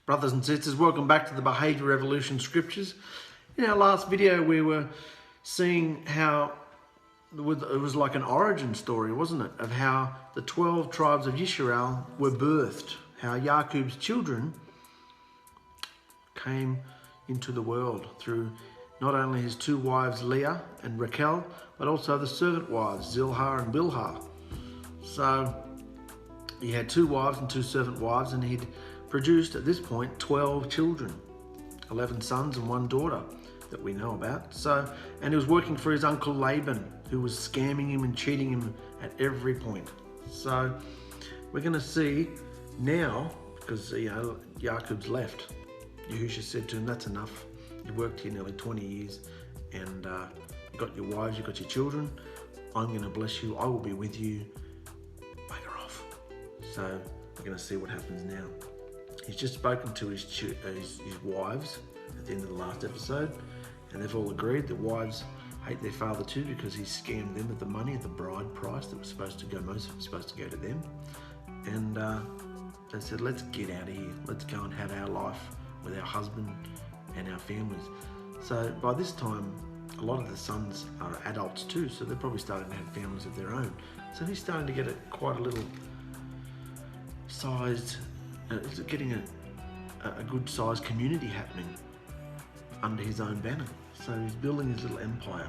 Brothers and sisters, welcome back to the Behaviour Revolution Scriptures. In our last video we were seeing how it was like an origin story, wasn't it? Of how the 12 tribes of Israel were birthed, how Yaqub's children came into the world through not only his two wives Leah and Rachel, but also the servant wives Zilhah and Bilhah. So he had two wives and two servant wives, and he'd produced at this point 12 children, 11 sons and one daughter that we know about. And he was working for his uncle Laban, who was scamming him and cheating him at every point. So we're going to see now, because Yaqub's left, Yahusha said to him, "That's enough. You worked here nearly 20 years and you got your wives, you got your children. I'm going to bless you. I will be with you. Bugger off." So we're going to see what happens now. He's just spoken to his wives at the end of the last episode, and they've all agreed that wives hate their father too because he scammed them of the money at the bride price that was supposed to go, most of it was supposed to go to them. And they said, "Let's get out of here. Let's go and have our life with our husband and our families." So by this time, a lot of the sons are adults too, so they're probably starting to have families of their own. So he's starting to get quite a little sized, getting a good sized community happening under his own banner. So he's building his little empire.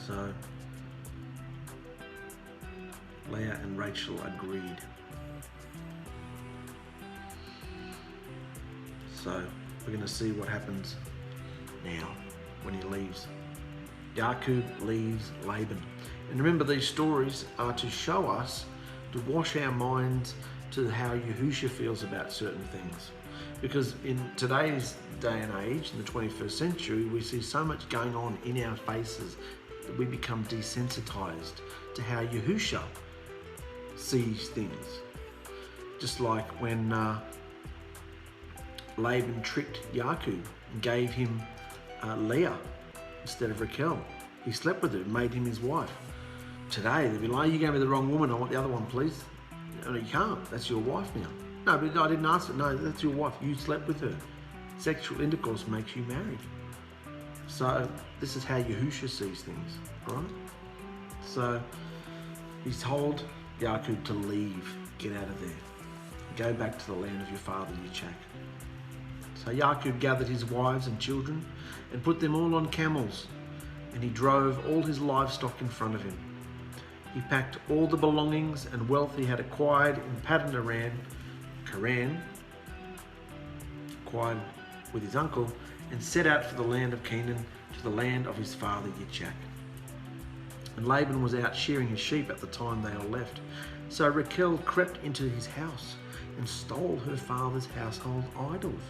So Leah and Rachel agreed. So we're going to see what happens now when he leaves. Yaqub leaves Laban. And remember, these stories are to show us, to wash our minds to how Yahusha feels about certain things. Because in today's day and age, in the 21st century, we see so much going on in our faces that we become desensitized to how Yahusha sees things. Just like when Laban tricked Yaqub and gave him Leah instead of Rachel. He slept with her and made him his wife. Today, they'd be like, "You gave me the wrong woman, I want the other one, please." No, you can't, that's your wife now. "No, but I didn't ask it." "No, that's your wife, you slept with her. Sexual intercourse makes you married." So this is how Yahusha sees things, right? So he's told Yaqub to leave, get out of there. Go back to the land of your father, Yitzhak. So Yaqub gathered his wives and children and put them all on camels, and he drove all his livestock in front of him. He packed all the belongings and wealth he had acquired in Padan Aram, acquired with his uncle, and set out for the land of Canaan, to the land of his father Yitzhak. And Laban was out shearing his sheep at the time they all left. So Rachel crept into his house and stole her father's household idols,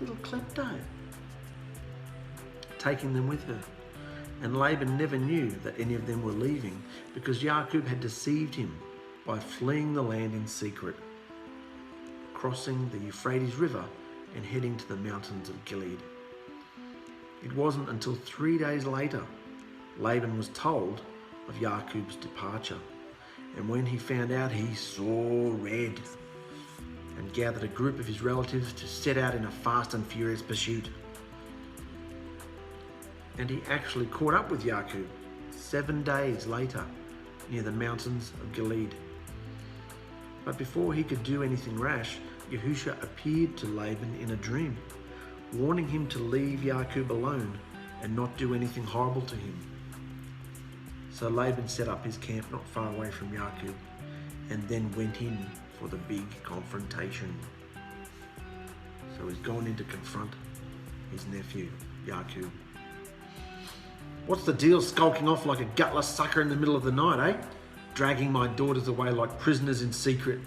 little klepto, taking them with her. And Laban never knew that any of them were leaving, because Yaqub had deceived him by fleeing the land in secret, crossing the Euphrates River and heading to the mountains of Gilead. It wasn't until 3 days later Laban was told of Yaqub's departure, and when he found out, he saw red and gathered a group of his relatives to set out in a fast and furious pursuit. And he actually caught up with Yaqub 7 days later near the mountains of Gilead. But before he could do anything rash, Yahusha appeared to Laban in a dream, warning him to leave Yaqub alone and not do anything horrible to him. So Laban set up his camp not far away from Yaqub and then went in for the big confrontation. So he's gone in to confront his nephew, Yaqub. "What's the deal skulking off like a gutless sucker in the middle of the night, eh? Dragging my daughters away like prisoners in secret.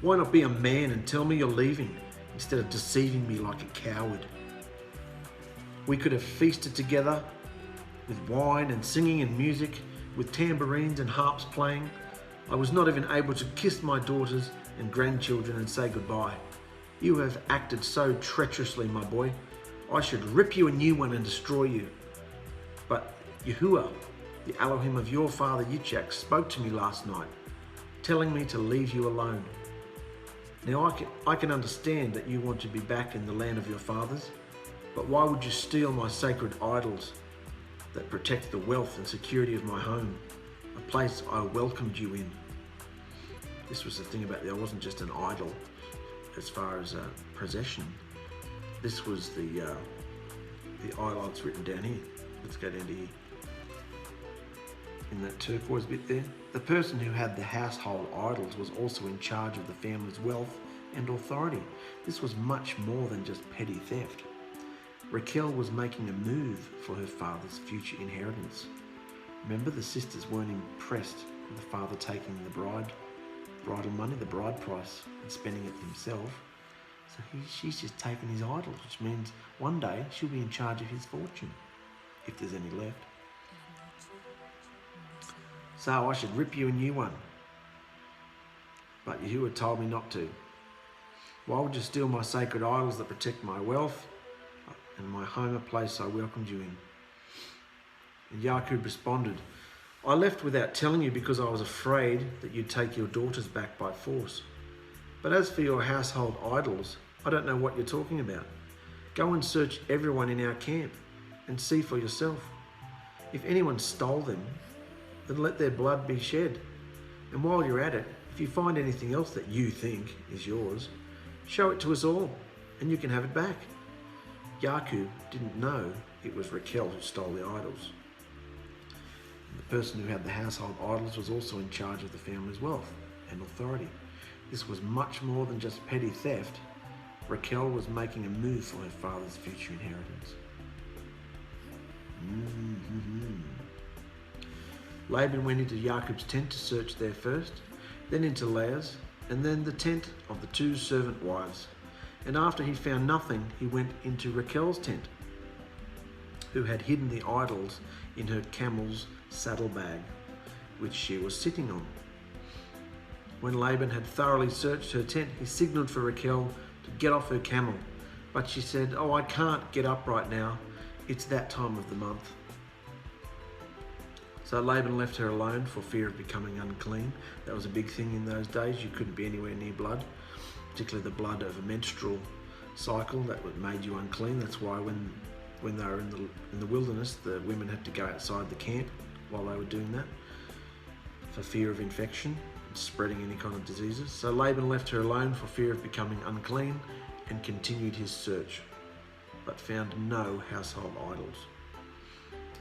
Why not be a man and tell me you're leaving, instead of deceiving me like a coward? We could have feasted together with wine and singing and music, with tambourines and harps playing. I was not even able to kiss my daughters and grandchildren and say goodbye. You have acted so treacherously, my boy. I should rip you a new one and destroy you. But Yahuwah, the Elohim of your father Yitzhak, spoke to me last night, telling me to leave you alone. Now I can understand that you want to be back in the land of your fathers, but why would you steal my sacred idols that protect the wealth and security of my home, a place I welcomed you in? This was the thing about it wasn't just an idol as far as possession. This was the idol that's written down here. Let's go down to here. In that turquoise bit there. The person who had the household idols was also in charge of the family's wealth and authority. This was much more than just petty theft. Raquel was making a move for her father's future inheritance. Remember, the sisters weren't impressed with the father taking the bridal money, the bride price, and spending it himself. So she's just taken his idols, which means one day she'll be in charge of his fortune, if there's any left. So I should rip you a new one. But Yahuwah told me not to. Why would you steal my sacred idols that protect my wealth and my home, a place I welcomed you in? And Yaqub responded, I left without telling you because I was afraid that you'd take your daughters back by force. But as for your household idols, I don't know what you're talking about. Go and search everyone in our camp and see for yourself. If anyone stole them, then let their blood be shed. And while you're at it, if you find anything else that you think is yours, show it to us all, and you can have it back. Yaqub didn't know it was Raquel who stole the idols. And the person who had the household idols was also in charge of the family's wealth and authority. This was much more than just petty theft. Raquel was making a move for her father's future inheritance. Laban went into Yaqub's tent to search there first, then into Leah's, and then the tent of the 2 servant wives. And after he found nothing, he went into Raquel's tent, who had hidden the idols in her camel's saddlebag, which she was sitting on. When Laban had thoroughly searched her tent, he signaled for Raquel to get off her camel. But she said, "Oh, I can't get up right now. It's that time of the month." So Laban left her alone for fear of becoming unclean. That was a big thing in those days. You couldn't be anywhere near blood, particularly the blood of a menstrual cycle that made you unclean. That's why when they were in the wilderness, the women had to go outside the camp while they were doing that for fear of infection and spreading any kind of diseases. So Laban left her alone for fear of becoming unclean and continued his search, but found no household idols.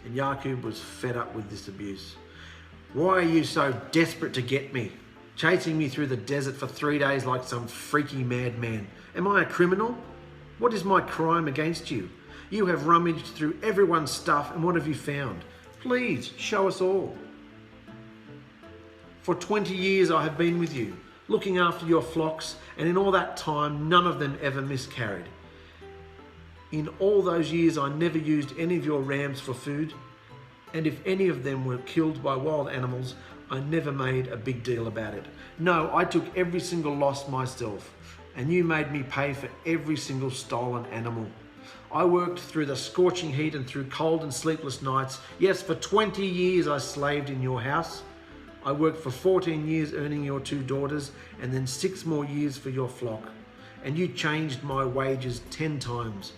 And Yaqub was fed up with this abuse. "Why are you so desperate to get me? Chasing me through the desert for 3 days like some freaky madman. Am I a criminal? What is my crime against you? You have rummaged through everyone's stuff, and what have you found? Please show us all. For 20 years I have been with you, looking after your flocks, and in all that time none of them ever miscarried. In all those years I never used any of your rams for food, and if any of them were killed by wild animals, I never made a big deal about it. No, I took every single loss myself, and you made me pay for every single stolen animal. I worked through the scorching heat and through cold and sleepless nights. Yes, for 20 years I slaved in your house. I worked for 14 years earning your 2 daughters, and then 6 more years for your flock. And you changed my wages 10 times.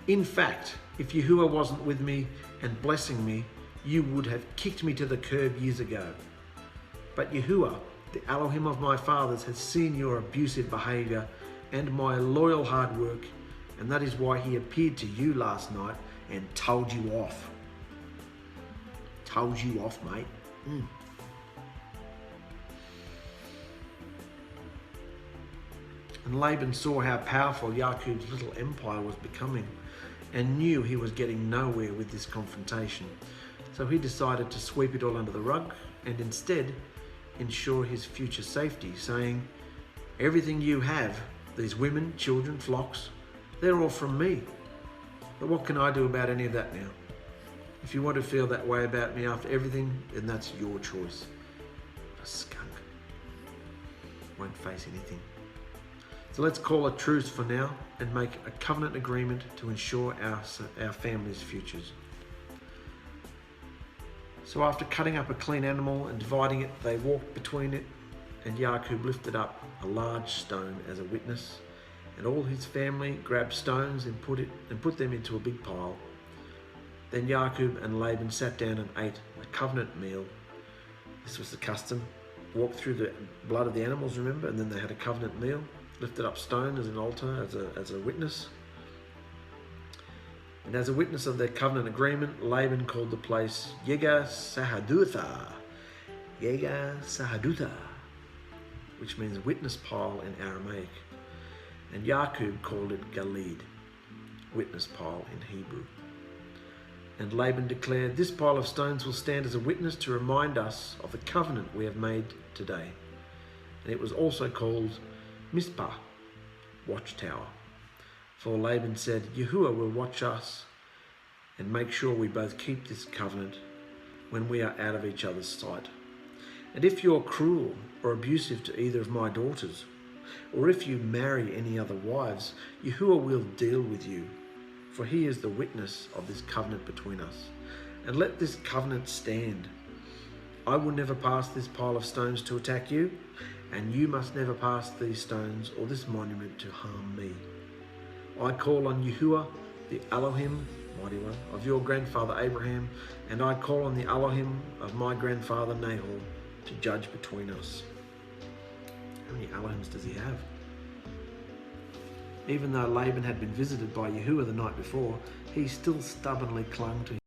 In fact, if Yahuwah wasn't with me and blessing me, you would have kicked me to the curb years ago. But Yahuwah, the Elohim of my fathers, has seen your abusive behavior and my loyal hard work, and that is why he appeared to you last night and told you off." Told you off, mate. And Laban saw how powerful Yaqub's little empire was becoming and knew he was getting nowhere with this confrontation. So he decided to sweep it all under the rug and instead ensure his future safety, saying, "Everything you have, these women, children, flocks, they're all from me. But what can I do about any of that now? If you want to feel that way about me after everything, then that's your choice." What a skunk. Won't face anything. So let's call a truce for now and make a covenant agreement to ensure our family's futures. So after cutting up a clean animal and dividing it, they walked between it And Ya'qub lifted up a large stone as a witness, and all his family grabbed stones and put them into a big pile. Then Ya'qub and Laban sat down and ate a covenant meal. This was the custom. Walked through the blood of the animals, remember, and then they had a covenant meal. Lifted up stone as an altar, as a witness. And as a witness of their covenant agreement, Laban called the place 𝗧𝗂𝗓, which means witness pile in Aramaic. And Ya'qub called it Gilead, witness pile in Hebrew. And Laban declared, "This pile of stones will stand as a witness to remind us of the covenant we have made today." And it was also called Mizpah, watchtower. For Laban said, "Yahuwah will watch us and make sure we both keep this covenant when we are out of each other's sight. And if you're cruel or abusive to either of my daughters, or if you marry any other wives, Yahuwah will deal with you, for he is the witness of this covenant between us. And let this covenant stand. I will never pass this pile of stones to attack you, and you must never pass these stones or this monument to harm me. I call on Yahuwah, the Elohim, mighty one, of your grandfather Abraham, and I call on the Elohim of my grandfather Nahor to judge between us." How many Elohims does he have? Even though Laban had been visited by Yahuwah the night before, he still stubbornly clung to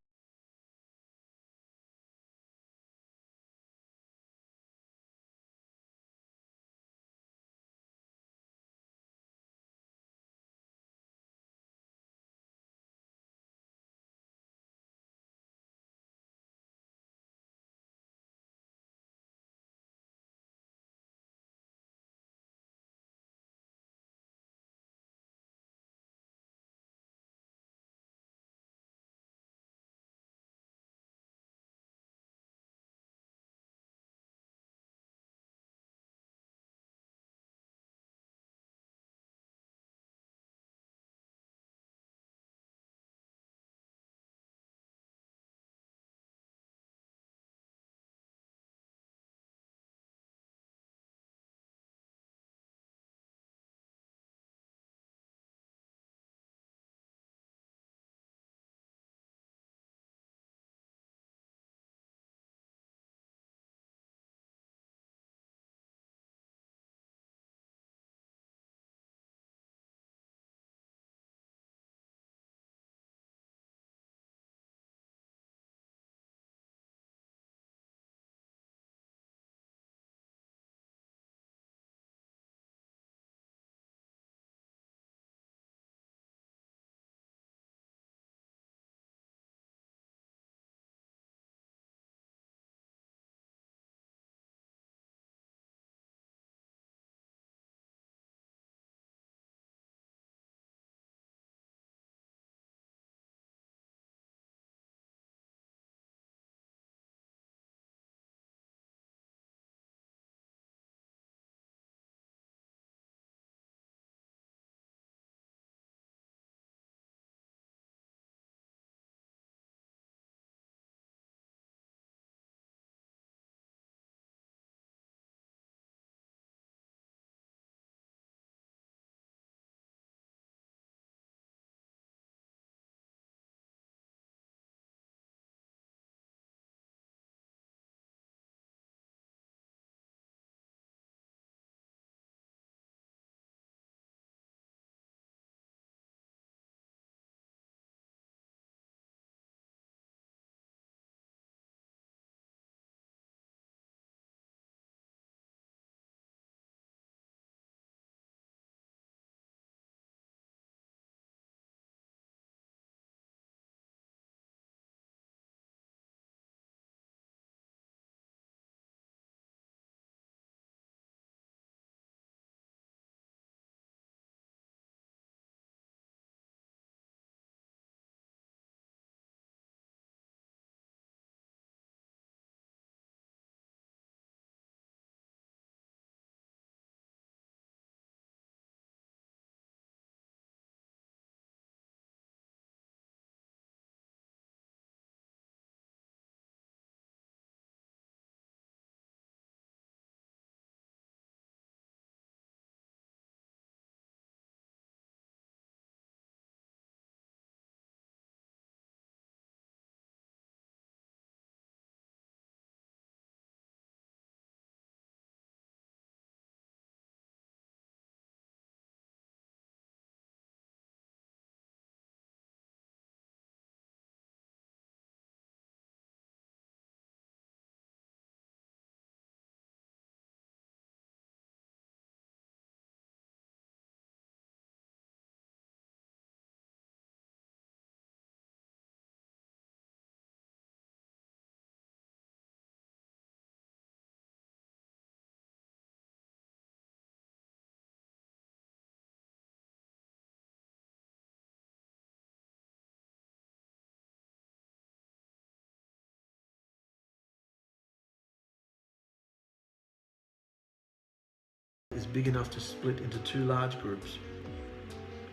is big enough to split into two large groups.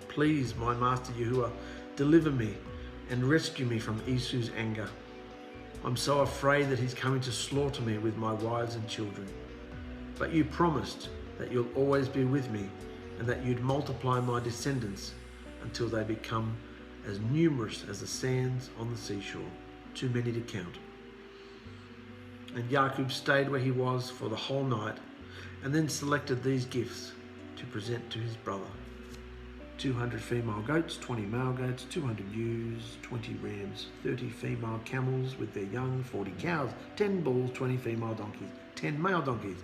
Please, my master Yahuwah, deliver me and rescue me from Esau's anger. I'm so afraid that he's coming to slaughter me with my wives and children. But you promised that you'll always be with me and that you'd multiply my descendants until they become as numerous as the sands on the seashore, too many to count. And Yaakov stayed where he was for the whole night and then selected these gifts to present to his brother: 200 female goats, 20 male goats, 200 ewes, 20 rams, 30 female camels with their young, 40 cows, 10 bulls, 20 female donkeys, 10 male donkeys.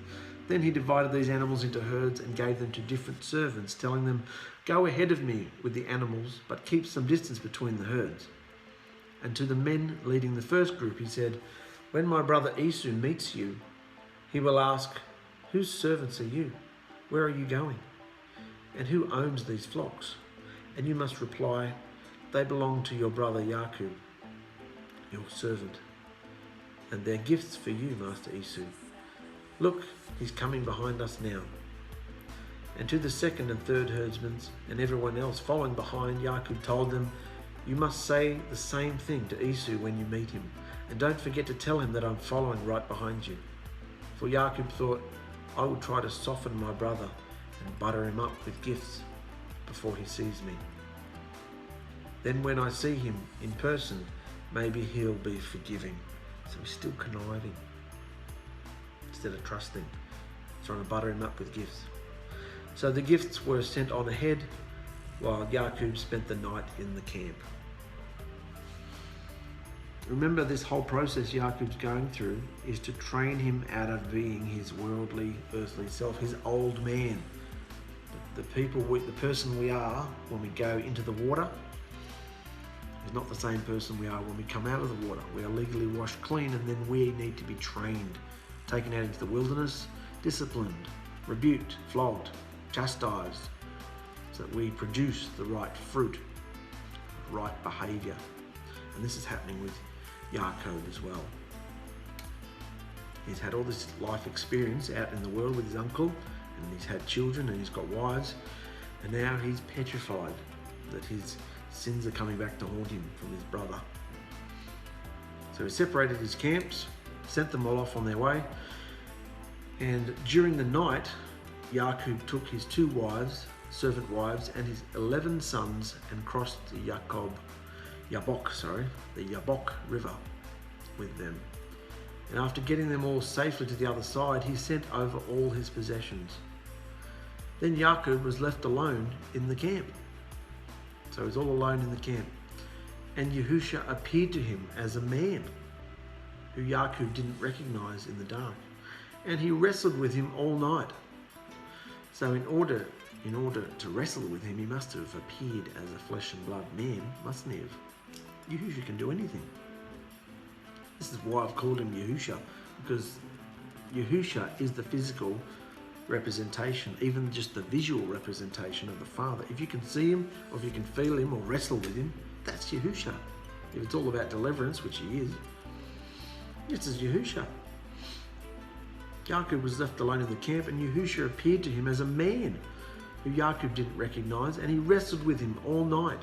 Then he divided these animals into herds and gave them to different servants, telling them, "Go ahead of me with the animals, but keep some distance between the herds." And to the men leading the first group he said, "When my brother Esau meets you, he will ask, 'Whose servants are you? Where are you going? And who owns these flocks?' And you must reply, 'They belong to your brother Yaakov, your servant, and they're gifts for you, Master Esau. Look, he's coming behind us now.' And to the second and third herdsmen and everyone else following behind, Yaakov told them, 'You must say the same thing to Esau when you meet him, and don't forget to tell him that I'm following right behind you.' For Yaakov thought, 'I will try to soften my brother and butter him up with gifts before he sees me. Then when I see him in person, maybe he'll be forgiving.'" So he's still conniving instead of trusting, trying to butter him up with gifts. So the gifts were sent on ahead while Yaakov spent the night in the camp. Remember, this whole process Yaakov's going through is to train him out of being his worldly, earthly self, his old man. The person we are when we go into the water is not the same person we are when we come out of the water. We are legally washed clean, and then we need to be trained, taken out into the wilderness, disciplined, rebuked, flogged, chastised, so that we produce the right fruit, right behaviour. And this is happening with Yaakov as well. He's had all this life experience out in the world with his uncle, and he's had children and he's got wives, and now he's petrified that his sins are coming back to haunt him from his brother. So he separated his camps, sent them all off on their way, and during the night Yaakov took his 2 wives, servant wives, and his 11 sons and crossed the Jabbok River with them. And after getting them all safely to the other side, he sent over all his possessions. Then Yaakov was left alone in the camp. So he's all alone in the camp. And Yahusha appeared to him as a man who Yaakov didn't recognize in the dark. And he wrestled with him all night. So in order to wrestle with him, he must have appeared as a flesh and blood man, mustn't he have? Yahusha can do anything. This is why I've called him Yahusha, because Yahusha is the physical representation, even just the visual representation of the Father. If you can see him, or if you can feel him, or wrestle with him, that's Yahusha. If it's all about deliverance, which he is, this is Yahusha. Yaakov was left alone in the camp, and Yahusha appeared to him as a man who Yaakov didn't recognize, and he wrestled with him all night.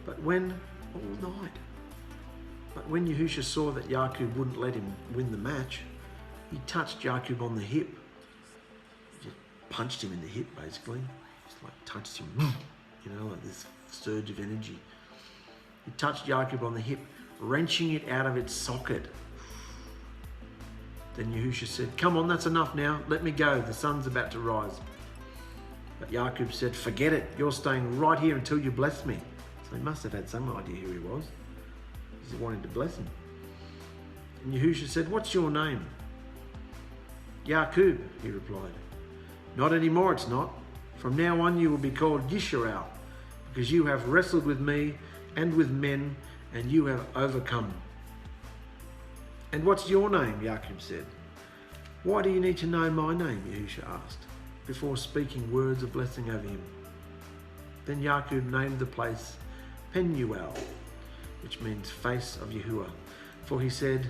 But when Yahusha saw that Yaakov wouldn't let him win the match, he touched Yaakov on the hip. He just punched him in the hip, basically. Just like touched him, like this surge of energy. He touched Yaakov on the hip, wrenching it out of its socket. Then Yahusha said, "Come on, that's enough now. Let me go. The sun's about to rise." But Yaakov said, "Forget it. You're staying right here until you bless me." So he must have had some idea who he was. He wanted to bless him. And Yahusha said, "What's your name?" "Yaakov," he replied. "Not anymore, it's not. From now on you will be called Yisrael, because you have wrestled with me and with men, and you have overcome." "And what's your name?" Yaakov said. "Why do you need to know my name?" Yahusha asked, before speaking words of blessing over him. Then Yaakov named the place Penuel, which means face of Yahuwah. For he said,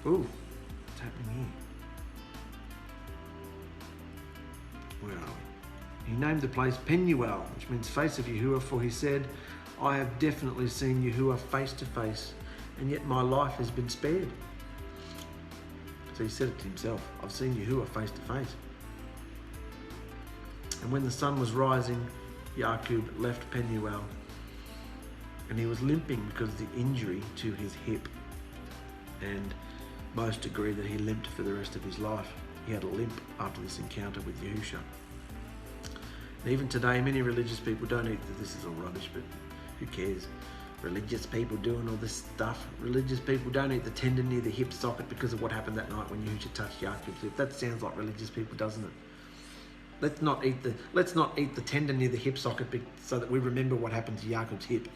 "Ooh, what's happening here?" He named the place Penuel, which means face of Yahuwah, for he said, I have definitely seen Yahuwah face to face, and yet my life has been spared. So he said it to himself, I've seen Yahuwah face to face. And when the sun was rising, Yaqub left Penuel, and he was limping because of the injury to his hip. And most agree that he limped for the rest of his life. He had a limp after this encounter with Yahusha. And even today, many religious people don't eat that this is all rubbish, but who cares? Religious people doing all this stuff. Religious people don't eat the tendon near the hip socket because of what happened that night when Yahusha touched Yaqub's hip. That sounds like religious people, doesn't it? Let's not eat the tendon near the hip socket so that we remember what happened to Yaqub's hip.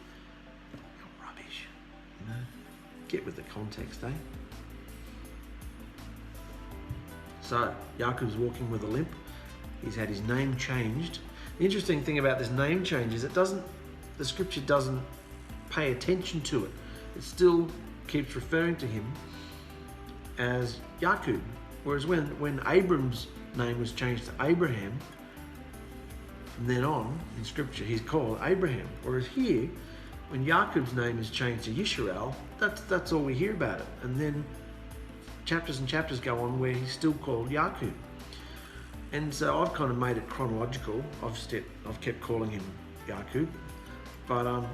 You're rubbish, you know. Get with the context, eh? So Yaqub's walking with a limp. He's had his name changed. The interesting thing about this name change is the scripture doesn't pay attention to it. It still keeps referring to him as Yaqub. Whereas when Abram's name was changed to Abraham, from then on in scripture he's called Abraham. Whereas here, when Yaqub's name is changed to Yisrael, that's all we hear about it. And then chapters and chapters go on where he's still called Yaqub. And so I've kind of made it chronological. I've kept calling him Yaqub, but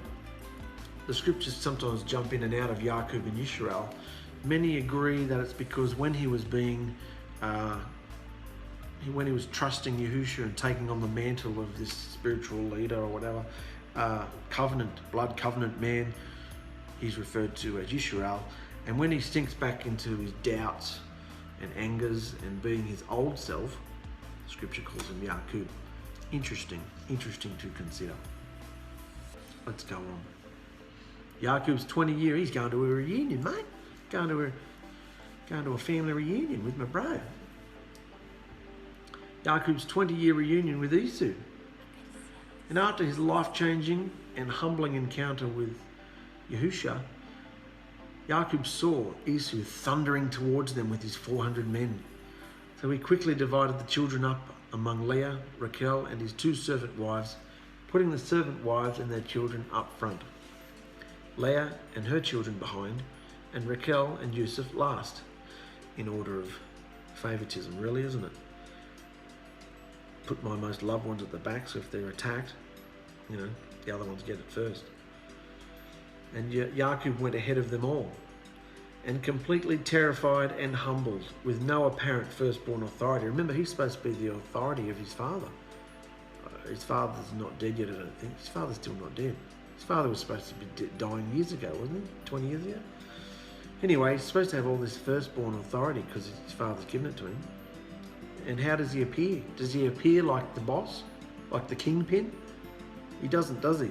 the scriptures sometimes jump in and out of Yaqub and Yisrael. Many agree that it's because when he was trusting Yahusha and taking on the mantle of this spiritual leader or whatever, blood covenant man, he's referred to as Yisrael. And when he sinks back into his doubts and angers and being his old self, scripture calls him Yaqub. Interesting to consider. Let's go on. Yaqub's 20-year, he's going to a reunion, mate. Going to a family reunion with my bro. Yaqub's 20-year reunion with Esau. And after his life-changing and humbling encounter with Yahusha, Yaqub saw Esau thundering towards them with his 400 men. So he quickly divided the children up among Leah, Rachel, and his 2 servant wives, putting the servant wives and their children up front, Leah and her children behind, and Rachel and Joseph last, in order of favoritism, really, isn't it? Put my most loved ones at the back, so if they're attacked, the other ones get it first. And Yaqub went ahead of them all, and completely terrified and humbled, with no apparent firstborn authority. Remember, he's supposed to be the authority of his father. His father's not dead yet, I don't think. His father's still not dead. His father was supposed to be dying years ago, wasn't he? 20 years ago? Anyway, he's supposed to have all this firstborn authority because his father's given it to him. And how does he appear? Does he appear like the boss? Like the kingpin? He doesn't, does he?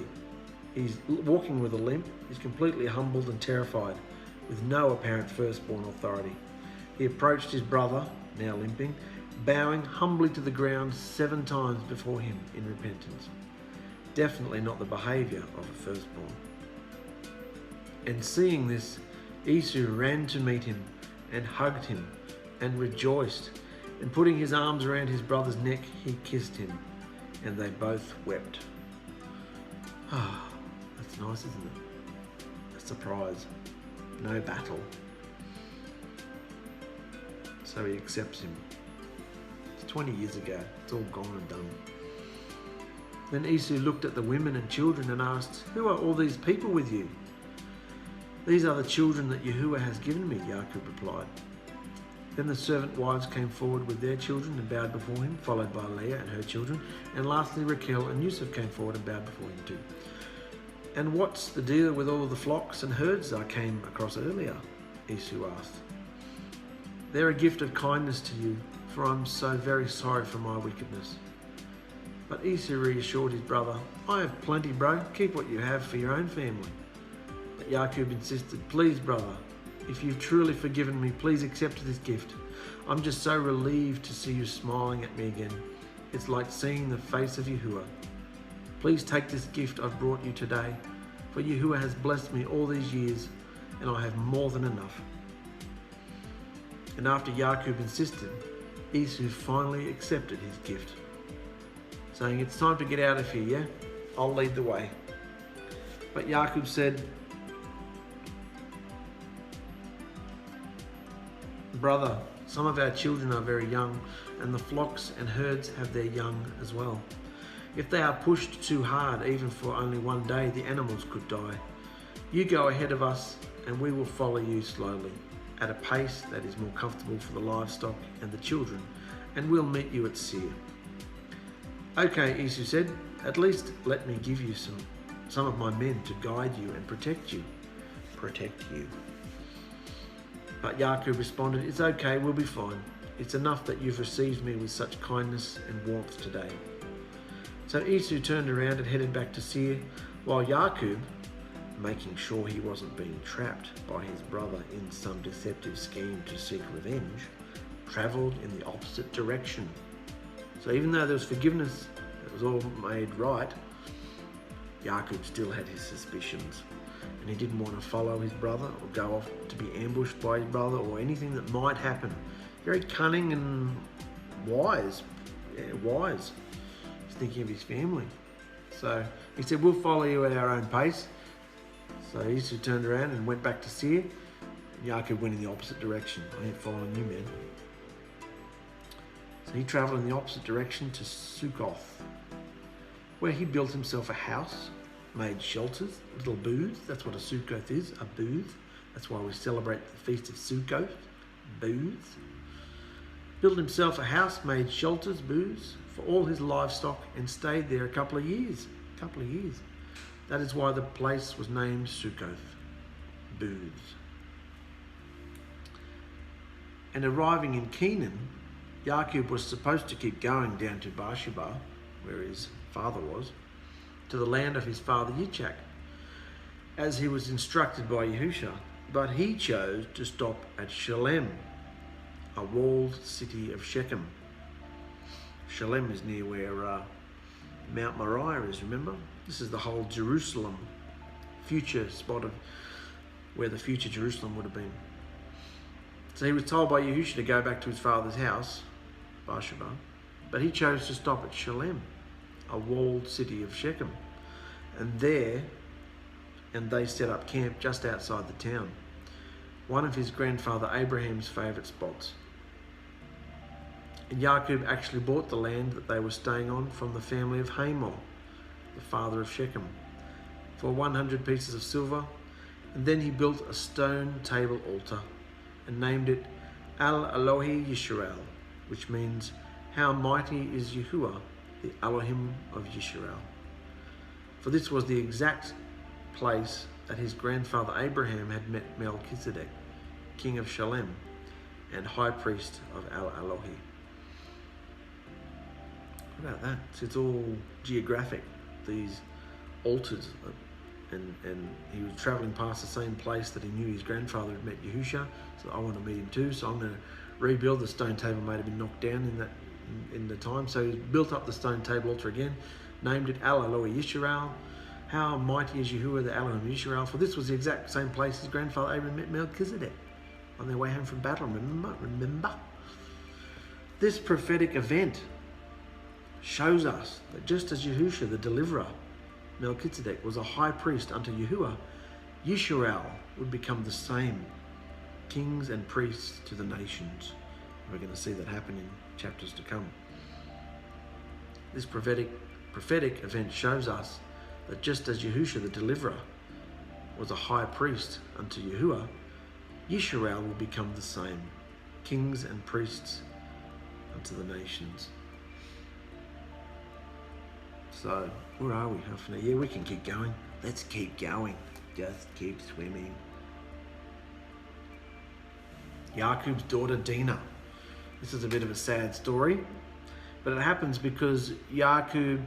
He's walking with a limp. He's completely humbled and terrified, with no apparent firstborn authority. He approached his brother, now limping, bowing humbly to the ground 7 times before him in repentance. Definitely not the behaviour of a firstborn. And seeing this, Esau ran to meet him and hugged him and rejoiced. And putting his arms around his brother's neck, he kissed him, and they both wept. Ah, that's nice, isn't it? A surprise. No battle. So he accepts him. It's 20 years ago. It's all gone and done. Then Esau looked at the women and children and asked, "Who are all these people with you?" "These are the children that Yahuwah has given me," Yaqub replied. Then the servant wives came forward with their children and bowed before him, followed by Leah and her children, and lastly Rachel and Joseph came forward and bowed before him too. "And what's the deal with all the flocks and herds I came across earlier?" Esau asked. "They're a gift of kindness to you, for I'm so very sorry for my wickedness." But Esau reassured his brother, "I have plenty, bro. Keep what you have for your own family." But Yaqub insisted, "Please, brother, if you've truly forgiven me, please accept this gift. I'm just so relieved to see you smiling at me again. It's like seeing the face of Yahuwah. Please take this gift I've brought you today, for Yahuwah has blessed me all these years, and I have more than enough." And after Yaqub insisted, Esau finally accepted his gift. saying, "It's time to get out of here, yeah? I'll lead the way." But Jacob said, "Brother, some of our children are very young, and the flocks and herds have their young as well. If they are pushed too hard, even for only one day, the animals could die. You go ahead of us, and we will follow you slowly, at a pace that is more comfortable for the livestock and the children, and we'll meet you at Seir." "Okay," Esau said, "at least let me give you some of my men to guide you and protect you." But Jacob responded, "It's okay, we'll be fine. It's enough that you've received me with such kindness and warmth today." So Esau turned around and headed back to Seir, while Jacob, making sure he wasn't being trapped by his brother in some deceptive scheme to seek revenge, travelled in the opposite direction. So even though there was forgiveness, it was all made right, Jacob still had his suspicions, and he didn't want to follow his brother or go off to be ambushed by his brother or anything that might happen. Very cunning and wise. Yeah, wise. He's thinking of his family. So he said, "We'll follow you at our own pace." So Esau turned around and went back to Seir. Jacob went in the opposite direction. "I ain't following you, man." So he travelled in the opposite direction to Succoth, where he built himself a house, made shelters, little booths. That's what a Sukkoth is, a booth. That's why we celebrate the feast of Sukkoth, booths. Built himself a house, made shelters, booths, for all his livestock, and stayed there a couple of years. That is why the place was named Sukkoth, booths. And arriving in Canaan, Jacob was supposed to keep going down to Beersheba, where his father was, to the land of his father Yitzchak, as he was instructed by Yahusha. But he chose to stop at Shalem, a walled city of Shechem. Shalem is near where Mount Moriah is, remember? This is the whole Jerusalem, future spot of where the future Jerusalem would have been. So he was told by Yahusha to go back to his father's house, Beersheba, but he chose to stop at Shalem, a walled city of Shechem, and they set up camp just outside the town, one of his grandfather Abraham's favourite spots. And Jacob actually bought the land that they were staying on from the family of Hamor, the father of Shechem, for 100 pieces of silver, and then he built a stone table altar and named it 𝗓𝒾, which means, "How mighty is Yahuwah, the Elohim of Yisrael." For this was the exact place that his grandfather Abraham had met Melchizedek, king of Shalem and high priest of 𝗓𝒾. What about that? So it's all geographic, these altars, and he was travelling past the same place that he knew his grandfather had met Yahusha. So I want to meet him too, so I'm going to rebuild. The stone table may have been knocked down in the time, so he built up the stone table altar again, named it 𝗓𝒾, "How mighty is Yahuwah, the Elohim of Yisrael." For this was the exact same place his grandfather Abraham met Melchizedek on their way home from battle. Remember? This prophetic event shows us that just as Yahusha, the deliverer, Melchizedek, was a high priest unto Yahuwah, Yisrael would become the same, kings and priests to the nations. We're going to see that happen in chapters to come. This prophetic event shows us that just as Yahusha, the deliverer, was a high priest unto Yahuwah, Yisrael will become the same, kings and priests unto the nations. So, where are we? Half an hour? Yeah, we can keep going. Let's keep going. Just keep swimming. Jacob's daughter Dinah. This is a bit of a sad story, but it happens because Jacob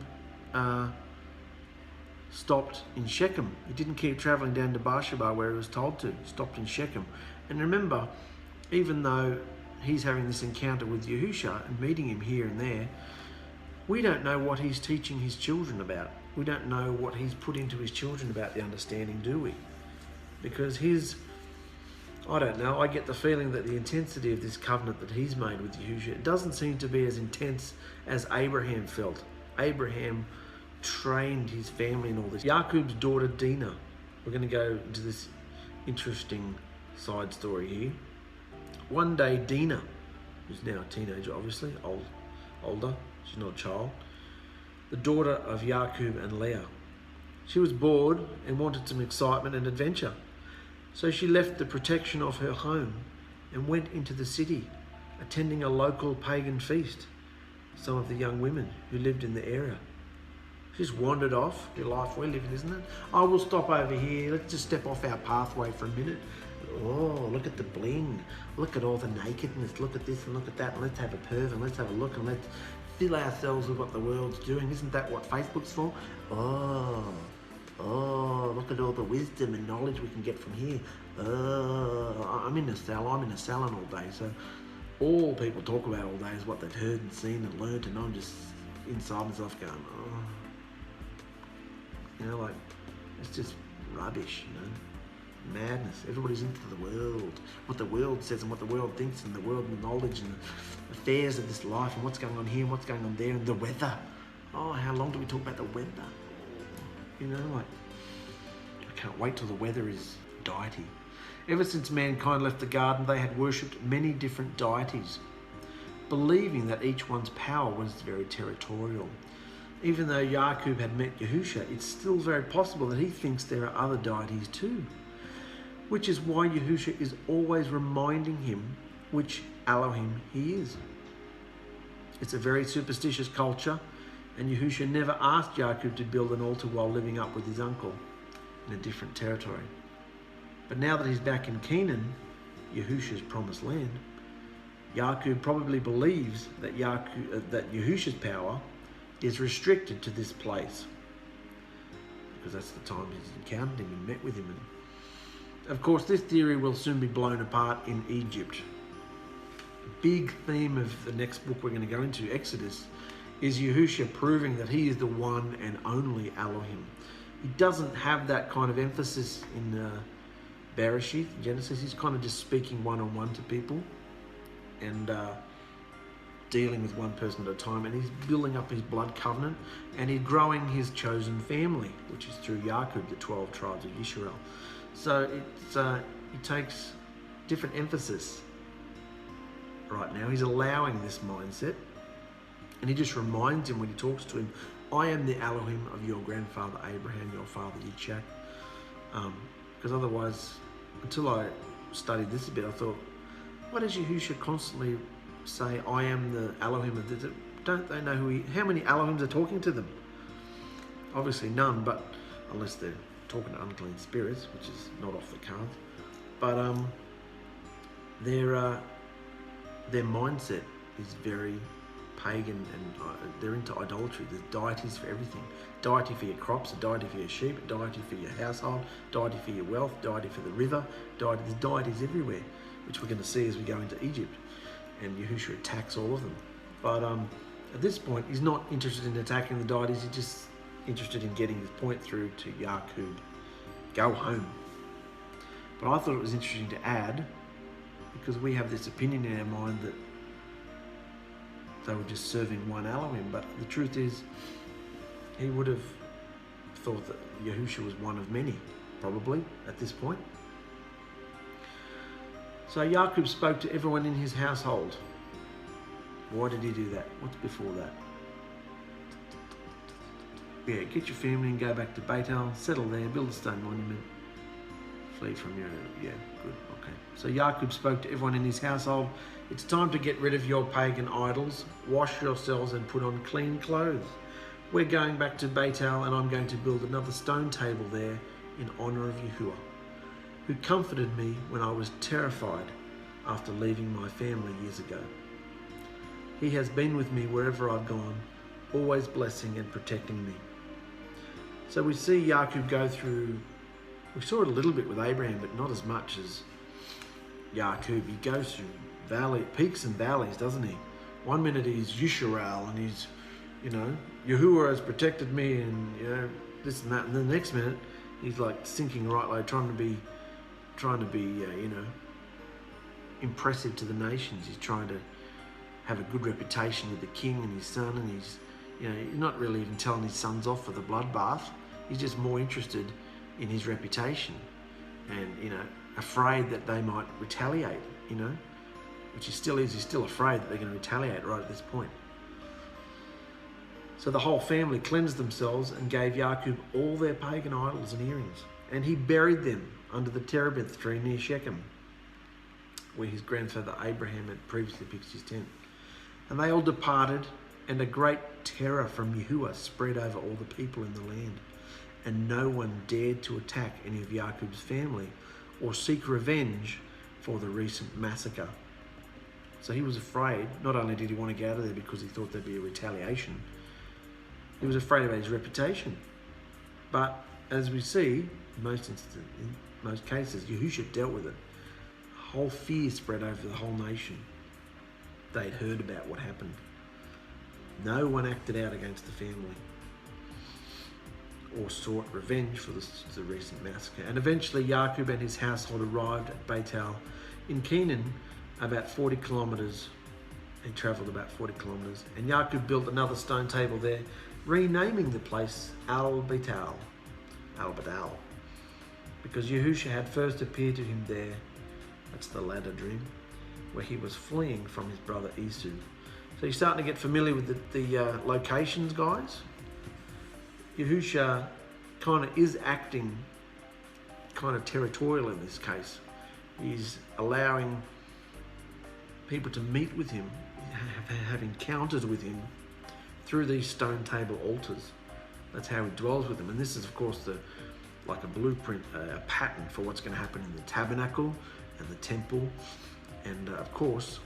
stopped in Shechem. He didn't keep travelling down to Beersheba where he was told to. He stopped in Shechem. And remember, even though he's having this encounter with Yahusha and meeting him here and there, we don't know what he's teaching his children about. We don't know what he's put into his children about the understanding, do we? Because I don't know, I get the feeling that the intensity of this covenant that he's made with Yahusha, it doesn't seem to be as intense as Abraham felt Abraham trained his family and all this. Yaqub's daughter Dinah. We're going to go into this interesting side story here. One day Dinah, who's now a teenager obviously, older, she's not a child, the daughter of Yaqub and Leah. She was bored and wanted some excitement and adventure. So she left the protection of her home and went into the city, attending a local pagan feast. Some of the young women who lived in the area. She just wandered off. The life we're living, isn't it? I will stop over here. Let's just step off our pathway for a minute. Oh, look at the bling. Look at all the nakedness. Look at this and look at that. And let's have a perv and let's have a look and let's fill ourselves with what the world's doing. Isn't that what Facebook's for? Oh, look at all the wisdom and knowledge we can get from here. I'm in a salon all day. So all people talk about all day is what they've heard and seen and learned, and I'm just inside myself going, oh. You know, like, it's just rubbish, you know, madness. Everybody's into the world, what the world says and what the world thinks, and the world knowledge and the affairs of this life and what's going on here and what's going on there, and the weather. Oh, how long do we talk about the weather? You know, like, I can't wait till the weather is deity. Ever since mankind left the garden, they had worshipped many different deities, believing that each one's power was very territorial. Even though Yaqub had met Yahusha, it's still very possible that he thinks there are other deities too, which is why Yahusha is always reminding him which Elohim he is. It's a very superstitious culture, and Yahusha never asked Yaqub to build an altar while living up with his uncle in a different territory. But now that he's back in Canaan, Yahusha's promised land, Yaqub probably believes that Yahusha's power is restricted to this place, because that's the time he's encountered him and met with him. And of course, this theory will soon be blown apart in Egypt. A big theme of the next book we're going to go into, Exodus, is Yahusha proving that he is the one and only Elohim. He doesn't have that kind of emphasis in Bereshith, Genesis. He's kind of just speaking one-on-one to people and dealing with one person at a time, and he's building up his blood covenant, and he's growing his chosen family, which is through Yaqub, the 12 tribes of Israel. So it takes different emphasis right now. He's allowing this mindset, and he just reminds him when he talks to him, I am the Elohim of your grandfather Abraham, your father Yitzchak. Because otherwise, until I studied this a bit, I thought, why does Yahusha constantly say, I am the Elohim of this? Don't they know how many Elohims are talking to them? Obviously none, but unless they're talking to unclean spirits, which is not off the cards. But their mindset is very pagan, and they're into idolatry. There's deities for everything. Deity for your crops, a deity for your sheep, a deity for your household, deity for your wealth, deity for the river, there's deities everywhere, which we're going to see as we go into Egypt. And Yahusha attacks all of them. But at this point, he's not interested in attacking the deities, he's just interested in getting his point through to Yaqub. Go home. But I thought it was interesting to add, because we have this opinion in our mind that they were just serving one Elohim, but the truth is, he would have thought that Yahusha was one of many, probably, at this point. So Yaqub spoke to everyone in his household. Why did he do that? What's before that? Yeah, get your family and go back to Bethel, settle there, build a stone monument, flee from your, yeah, good, okay. So Yaqub spoke to everyone in his household. It's time to get rid of your pagan idols, wash yourselves and put on clean clothes. We're going back to Bethel, and I'm going to build another stone table there in honor of Yahuwah, who comforted me when I was terrified after leaving my family years ago. He has been with me wherever I've gone, always blessing and protecting me. So we see Yaqub go through, we saw it a little bit with Abraham, but not as much as Yaqub. He goes through peaks and valleys, doesn't he? One minute he's Yisrael and he's, you know, Yahuwah has protected me and, you know, this and that. And then the next minute he's like sinking right low, trying to be, you know, impressive to the nations. He's trying to have a good reputation with the king and his son, and he's, You know, he's not really even telling his sons off for the bloodbath. He's just more interested in his reputation and, you know, afraid that they might retaliate, you know, which he still is. He's still afraid that they're going to retaliate right at this point. So the whole family cleansed themselves and gave Ya'qub all their pagan idols and earrings. And he buried them under the terebinth tree near Shechem, where his grandfather Abraham had previously pitched his tent. And they all departed, and a great terror from Yahuwah spread over all the people in the land. And no one dared to attack any of Ya'qub's family or seek revenge for the recent massacre. So he was afraid. Not only did he want to get out of there because he thought there'd be a retaliation, he was afraid about his reputation. But as we see, in most cases, Yahusha dealt with it. A whole fear spread over the whole nation. They'd heard about what happened. No one acted out against the family or sought revenge for the recent massacre. And eventually Ya'qub and his household arrived at 𝗪𝗏 in Canaan, about 40 kilometers. He traveled about 40 kilometers. And Ya'qub built another stone table there, renaming the place 𝗪𝗪𝗪𝗪, because Yahusha had first appeared to him there. That's the ladder dream, where he was fleeing from his brother Esau. So you're starting to get familiar with the locations, guys. Yahusha kind of is acting kind of territorial in this case. He's allowing people to meet with him, have encounters with him through these stone table altars. That's how he dwells with them. And this is, of course, like a blueprint, a pattern for what's going to happen in the tabernacle and the temple, and of course,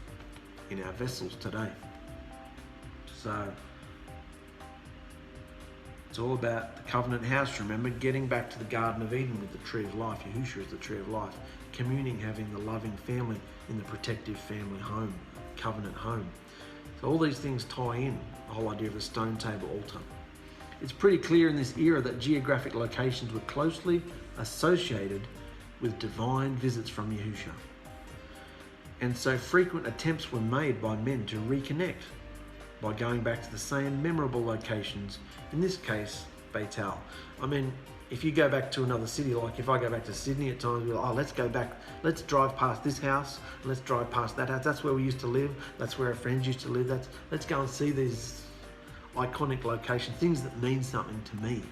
in our vessels today. So it's all about the covenant house, remember, getting back to the Garden of Eden with the tree of life. Yahusha is the tree of life. Communing, having the loving family in the protective family home, covenant home. So all these things tie in, the whole idea of the stone table altar. It's pretty clear in this era that geographic locations were closely associated with divine visits from Yahusha. And so frequent attempts were made by men to reconnect by going back to the same memorable locations, in this case, 𝗪𝗏. I mean, if you go back to another city, like if I go back to Sydney at times, we're like, oh, let's go back, let's drive past this house, let's drive past that house, that's where we used to live, that's where our friends used to live, let's go and see these iconic locations, things that mean something to me,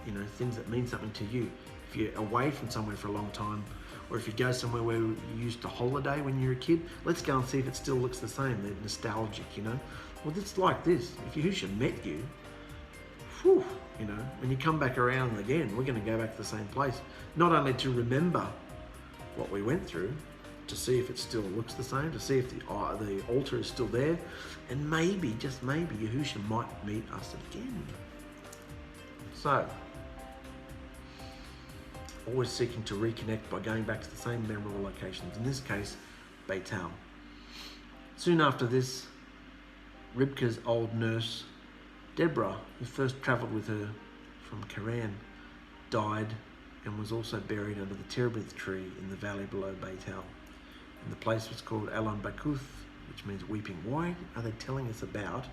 you know, things that mean something to you. If you're away from somewhere for a long time, or if you go somewhere where you used to holiday when you were a kid, let's go and see if it still looks the same. They're nostalgic, you know. Well, it's like this. If Yahusha met you, whew, you know, when you come back around again, we're going to go back to the same place. Not only to remember what we went through, to see if it still looks the same, to see if the altar is still there, and maybe, just maybe, Yahusha might meet us again. So, always seeking to reconnect by going back to the same memorable locations, in this case, 𝗪𝗏. Soon after this, Ribka's old nurse, Deborah, who first travelled with her from Haran, died and was also buried under the terebinth tree in the valley below 𝗪𝗏. And the place was called 𝗪𝗪𝗪𝗪, which means weeping. Why are they telling us about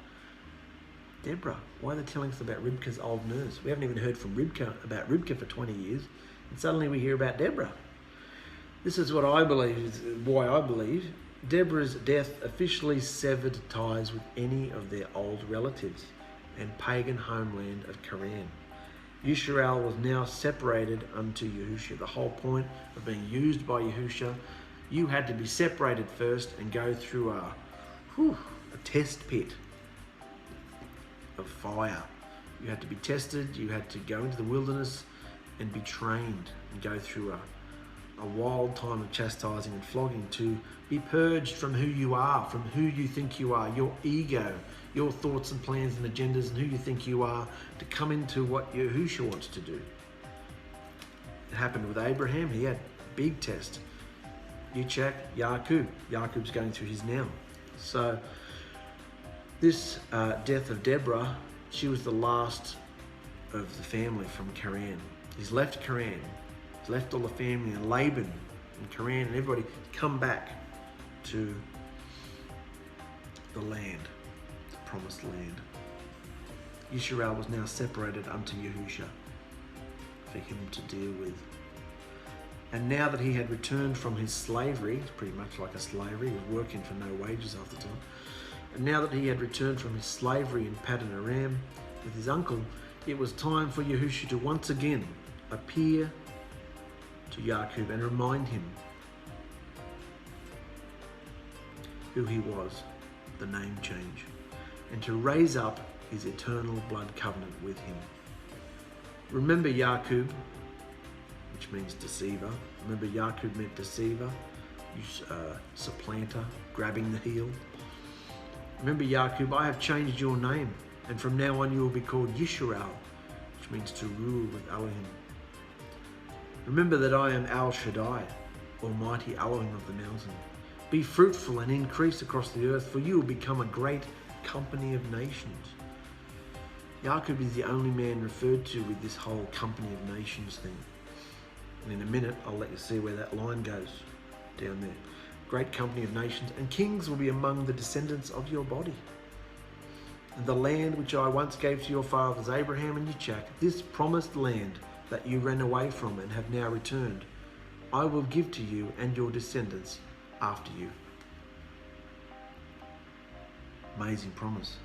Deborah? Why are they telling us about Ribka's old nurse? We haven't even heard from about Ribka for 20 years, and suddenly we hear about Deborah. This is what I believe, is why I believe Deborah's death officially severed ties with any of their old relatives and pagan homeland of Haran. Yisrael was now separated unto Yahusha. The whole point of being used by Yahusha, you had to be separated first and go through a test pit of fire. You had to be tested, you had to go into the wilderness and be trained and go through a wild time of chastising and flogging to be purged from who you are, from who you think you are, your ego, your thoughts and plans and agendas and who you think you are, to come into what Yahusha wants to do. It happened with Abraham. He had a big test. Yitzhak, Ya'qub. Ya'qub's going through his now. So this death of Deborah, she was the last of the family from Haran. He's left Haran. He's left all the family and Laban and Haran and everybody to come back to the land, the promised land. Yisrael was now separated unto Yahusha for him to deal with. And now that he had returned from his slavery, it's pretty much like a slavery, he was working for no wages half the time. And now that he had returned from his slavery in Paddan Aram with his uncle, it was time for Yahusha to once again appear to Yaakov and remind him who he was, the name change, and to raise up his eternal blood covenant with him. Remember Yaakov, which means deceiver. Remember Yaakov meant deceiver, supplanter, grabbing the heel. Remember Yaakov, I have changed your name, and from now on you will be called Yisrael, which means to rule with Elohim. Remember that I am 𝗟𝗪𝗓, Almighty Elohim of the mountain. Be fruitful and increase across the earth, for you will become a great company of nations. Yaakov is the only man referred to with this whole company of nations thing. And in a minute, I'll let you see where that line goes down there. Great company of nations, and kings will be among the descendants of your body. And the land which I once gave to your fathers, Abraham and Yitzchak, this promised land that you ran away from and have now returned, I will give to you and your descendants after you. Amazing promise.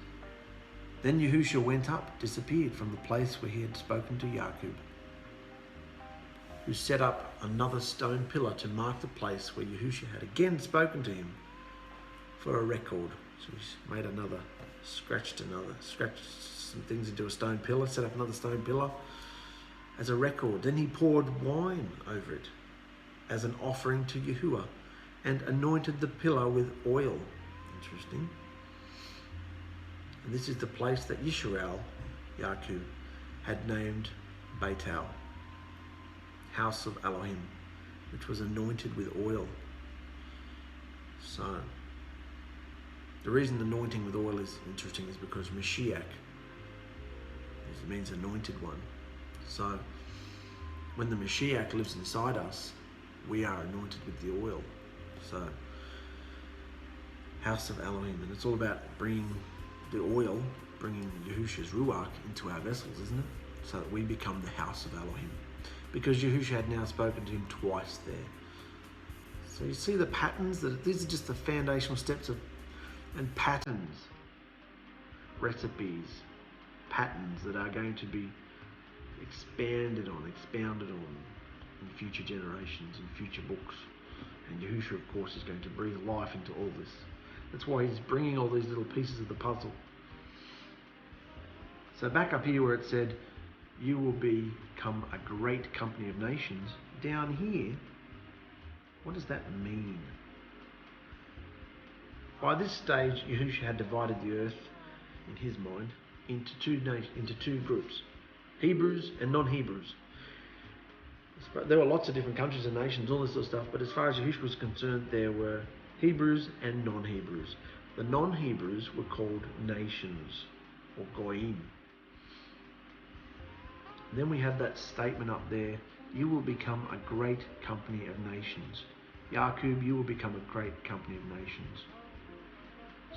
Then Yahusha went up, disappeared from the place where he had spoken to Yaakov, who set up another stone pillar to mark the place where Yahusha had again spoken to him for a record. So he's made scratched some things into a stone pillar, set up another stone pillar as a record. Then he poured wine over it as an offering to Yahuwah and anointed the pillar with oil. Interesting. And this is the place that Yisrael, Yaakov, had named Beitel, house of Elohim, which was anointed with oil. So, the reason anointing with oil is interesting is because Mashiach means anointed one. So, when the Mashiach lives inside us, we are anointed with the oil. So, house of Elohim, and it's all about bringing the oil, bringing Yahusha's Ruach into our vessels, isn't it? So that we become the house of Elohim. Because Yahusha had now spoken to him twice there. So you see the patterns, that these are just the foundational steps and patterns, recipes, patterns that are going to be expounded on in future generations, in future books. And Yahusha, of course, is going to breathe life into all this. That's why he's bringing all these little pieces of the puzzle. So back up here where it said, you will become a great company of nations. Down here, what does that mean? By this stage, Yahusha had divided the earth, in his mind, into two groups, Hebrews and non-Hebrews. There were lots of different countries and nations, all this sort of stuff, but as far as Yahusha was concerned, there were Hebrews and non-Hebrews. The non-Hebrews were called nations, or goyim. Then we have that statement up there, you will become a great company of nations. Yaakov, you will become a great company of nations.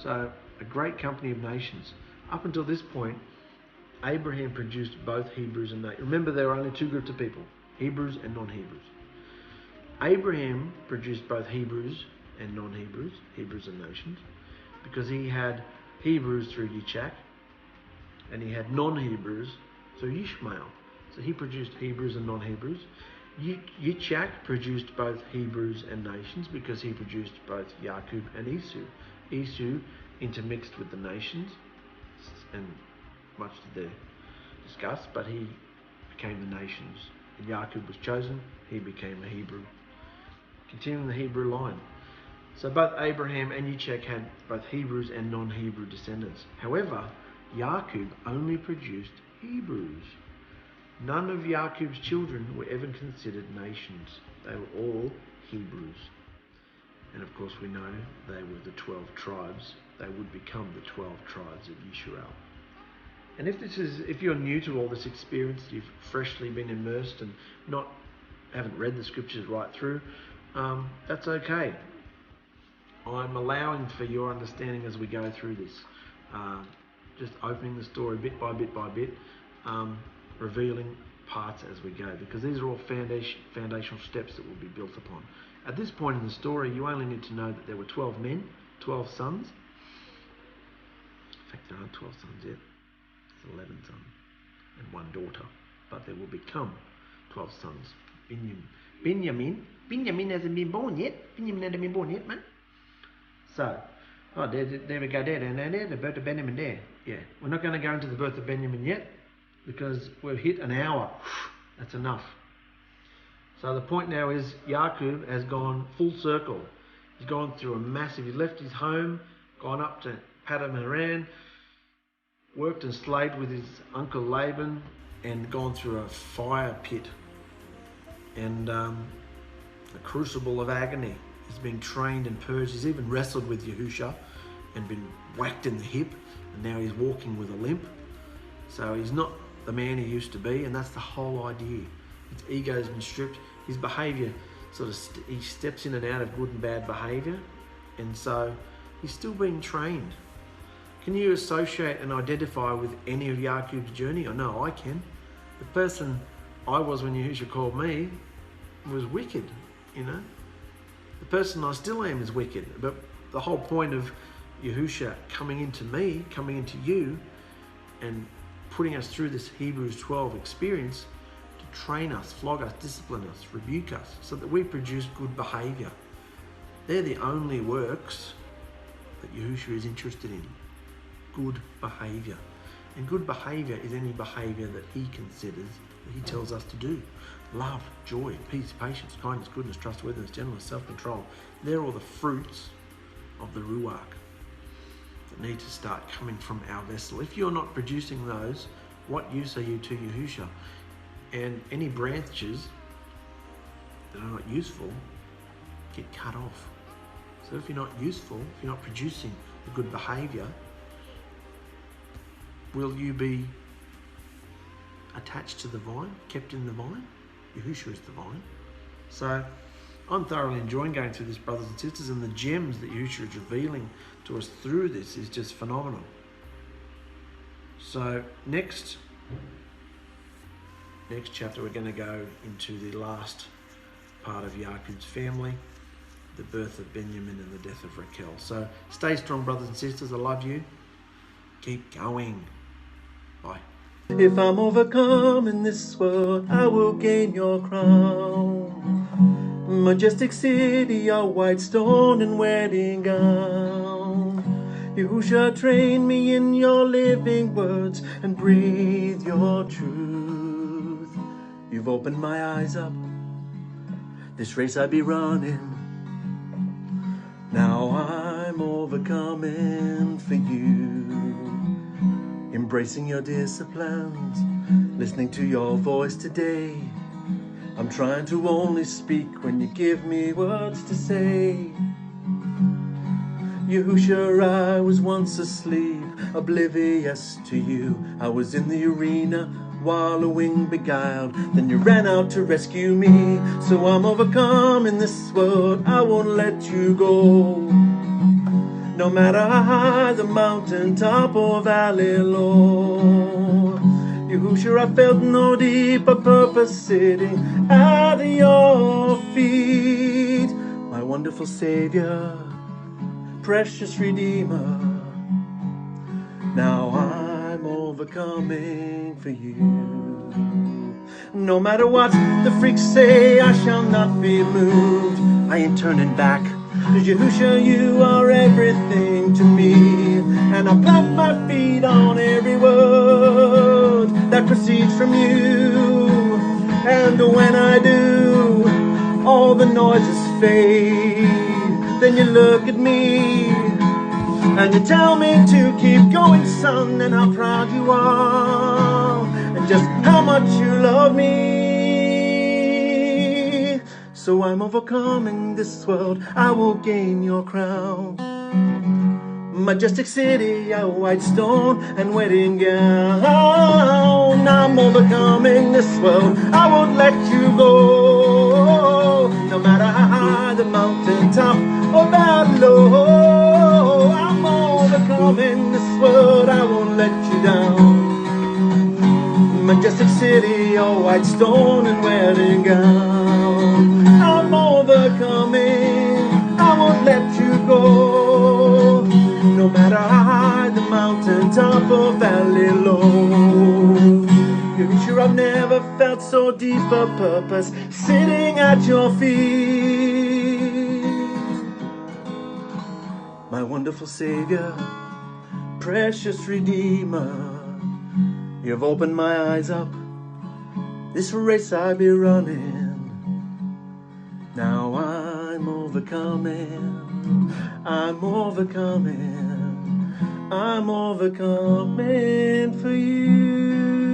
So, a great company of nations. Up until this point, Abraham produced both Hebrews and nations. Remember, there were only two groups of people, Hebrews and non-Hebrews. Abraham produced both Hebrews and non-Hebrews, Hebrews and nations, because he had Hebrews through Yitzchak, and he had non-Hebrews through Ishmael. So he produced Hebrews and non-Hebrews. Yitzchak produced both Hebrews and nations because he produced both Yaakov and Esau. Esau intermixed with the nations, and much to their disgust, but he became the nations. And Yaakov was chosen, he became a Hebrew. Continuing the Hebrew line. So both Abraham and Yitzchak had both Hebrews and non-Hebrew descendants. However, Yaakov only produced Hebrews. None of Yaakov's children were ever considered nations. They were all Hebrews. And of course we know they were the 12 tribes. They would become the 12 tribes of Yisrael. And if you're new to all this experience, you've freshly been immersed and haven't read the scriptures right through, that's okay. I'm allowing for your understanding as we go through this. just opening the story bit by bit by bit, revealing parts as we go, because these are all foundational steps that will be built upon. At this point in the story, you only need to know that there were 12 men, 12 sons. In fact, there aren't 12 sons yet. There's 11 sons and 1 daughter, but there will become 12 sons. Benjamin hasn't been born yet. Benjamin hasn't been born yet, man. So, there we go there, the birth of Benjamin there. Yeah, we're not going to go into the birth of Benjamin yet, because we've hit an hour. That's enough. So the point now is Yaakov has gone full circle. He's gone through a massive, he's left his home, gone up to Padan Aram, worked and slaved with his uncle Laban, and gone through a fire pit and a crucible of agony. He's been trained and purged. He's even wrestled with Yahusha and been whacked in the hip, and now he's walking with a limp. So he's not the man he used to be, and that's the whole idea. His ego's been stripped. His behaviour he steps in and out of good and bad behaviour, and so he's still being trained. Can you associate and identify with any of Yaakov's journey? I know I can. The person I was when Yahusha called me was wicked, you know. The person I still am is wicked, but the whole point of Yahusha coming into me, coming into you, and putting us through this Hebrews 12 experience to train us, flog us, discipline us, rebuke us, so that we produce good behaviour. They're the only works that Yahusha is interested in. Good behaviour. And good behaviour is any behaviour that he considers, that he tells us to do. Love, joy, peace, patience, kindness, goodness, trustworthiness, gentleness, self-control. They're all the fruits of the Ruach that need to start coming from our vessel. If you're not producing those, what use are you to Yahusha? And any branches that are not useful get cut off. So if you're not useful, if you're not producing the good behaviour, will you be attached to the vine, kept in the vine? Yahusha is the vine. So I'm thoroughly enjoying going through this, brothers and sisters, and the gems that Yahusha is revealing to us through this is just phenomenal. So next chapter, we're going to go into the last part of Yaakov's family, the birth of Benjamin and the death of Rachel. So stay strong, brothers and sisters. I love you. Keep going. Bye. If I'm overcome in this world, I will gain your crown. Majestic city, a white stone and wedding gown. Yahusha, train me in your living words and breathe your truth. You've opened my eyes up, this race I be running. Now I'm overcoming for you. Embracing your disciplines, listening to your voice today. I'm trying to only speak when you give me words to say. Yahusha, I was once asleep, oblivious to you. I was in the arena, wallowing beguiled. Then you ran out to rescue me. So I'm overcome in this world, I won't let you go. No matter how high the mountain top or valley low. Yahusha, I felt no deeper purpose sitting at your feet. My wonderful Savior, precious Redeemer. Now I'm overcoming for you. No matter what the freaks say, I shall not be moved. I ain't turning back. 'Cause Yahusha, you are everything to me. And I plant my feet on every word that proceeds from you. And when I do, all the noises fade. Then you look at me and you tell me to keep going, son, and how proud you are, and just how much you love me. So I'm overcoming this world, I will gain your crown. Majestic city, a white stone and wedding gown. I'm overcoming this world, I won't let you go. No matter how high the mountain top or valley low. I'm overcoming this world, I won't let your white stone and wedding gown. I'm overcoming, I won't let you go. No matter how high the mountain top or valley low. You're sure I've never felt so deep a purpose sitting at your feet. My wonderful Savior, precious Redeemer, you've opened my eyes up, this race I be running. Now I'm overcoming, I'm overcoming, I'm overcoming for you.